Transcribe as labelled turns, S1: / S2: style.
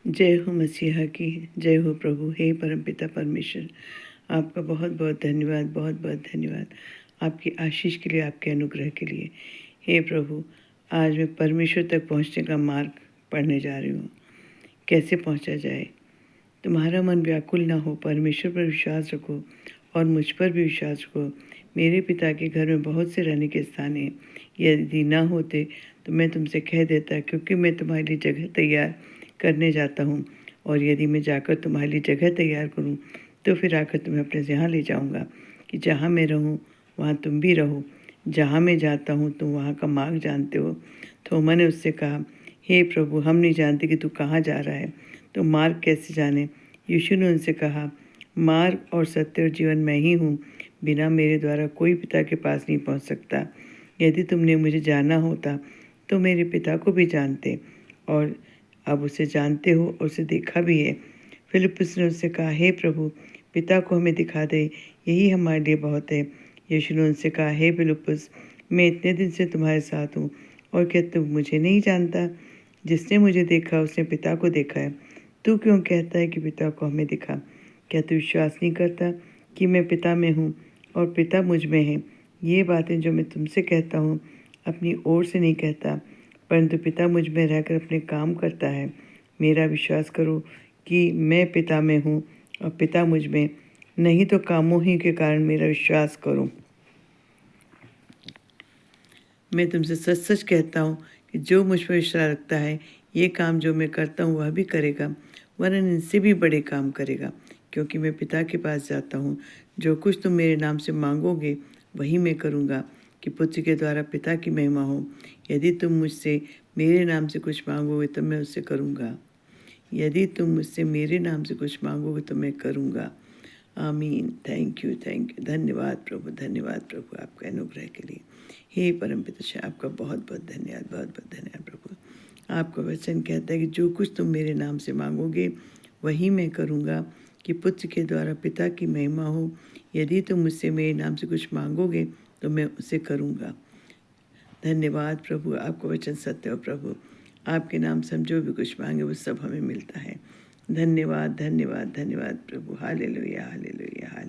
S1: जय हो मसीहा की, जय हो प्रभु। हे परमपिता परमेश्वर, आपका बहुत बहुत धन्यवाद, बहुत बहुत धन्यवाद आपकी आशीष के लिए, आपके अनुग्रह के लिए। हे प्रभु, आज मैं परमेश्वर तक पहुंचने का मार्ग पढ़ने जा रही हूँ। कैसे पहुंचा जाए? तुम्हारा मन व्याकुल ना हो, परमेश्वर पर विश्वास रखो और मुझ पर भी विश्वास रखो। मेरे पिता के घर में बहुत से रहने के स्थान हैं। यदि ना होते तो मैं तुमसे कह देता, क्योंकि मैं तुम्हारे लिए जगह तैयार करने जाता हूँ। और यदि मैं जाकर तुम्हारे लिए जगह तैयार करूँ तो फिर आकर तुम्हें अपने यहाँ ले जाऊँगा, कि जहाँ मैं रहूँ वहाँ तुम भी रहो। जहाँ मैं जाता हूँ तुम वहाँ का मार्ग जानते हो। थोमा ने उससे कहा, हे प्रभु, हम नहीं जानते कि तू कहाँ जा रहा है, तो मार्ग कैसे जाने? यीशु ने उनसे कहा, मार्ग और सत्य और जीवन मैं ही हूँ। बिना मेरे द्वारा कोई पिता के पास नहीं पहुँच सकता। यदि तुमने मुझे जाना होता तो मेरे पिता को भी जानते, और अब उसे जानते हो और उसे देखा भी है। फिलिप्पुस ने उससे कहा, हे प्रभु, पिता को हमें दिखा दे, यही हमारे लिए बहुत है। यीशु ने उनसे कहा, हे फिलिप्पुस, मैं इतने दिन से तुम्हारे साथ हूँ और क्या तुम मुझे नहीं जानता? जिसने मुझे देखा उसने पिता को देखा है। तू क्यों कहता है कि पिता को हमें दिखा? क्या तू विश्वास नहीं करता कि मैं पिता में हूँ और पिता मुझ में है? ये बातें जो मैं तुमसे कहता हूँ अपनी ओर से नहीं कहता, परंतु पिता मुझ में रहकर अपने काम करता है। मेरा विश्वास करो कि मैं पिता में हूँ और पिता मुझ में, नहीं तो कामों ही के कारण मेरा विश्वास करो। मैं तुमसे सच सच कहता हूँ कि जो मुझ पर विश्वास रखता है, ये काम जो मैं करता हूँ वह भी करेगा, वरन इनसे भी बड़े काम करेगा, क्योंकि मैं पिता के पास जाता हूँ। जो कुछ तुम मेरे नाम से मांगोगे वही मैं करूँगा, कि पुत्र के द्वारा पिता की महिमा हो। यदि तुम मुझसे मेरे नाम से कुछ मांगोगे तो मैं उससे करूँगा। यदि तुम मुझसे मेरे नाम से कुछ मांगोगे तो मैं करूँगा। आमीन। Thank you, thank you. धन्यवाद प्रभु, धन्यवाद प्रभु आपके अनुग्रह के लिए। हे परमपिता, आपका बहुत बहुत धन्यवाद, बहुत बहुत धन्यवाद प्रभु। आपका वचन कहता है कि जो कुछ तुम मेरे नाम से मांगोगे वही मैं करूँगा, कि पुत्र के द्वारा पिता की महिमा हो। यदि तुम मुझसे मेरे नाम से कुछ मांगोगे तो मैं उसे करूँगा। धन्यवाद प्रभु, आपका वचन सत्य हो प्रभु। आपके नाम से हम जो भी कुछ मांगे वो सब हमें मिलता है। धन्यवाद, धन्यवाद, धन्यवाद प्रभु। Hallelujah, hallelujah, hallelujah.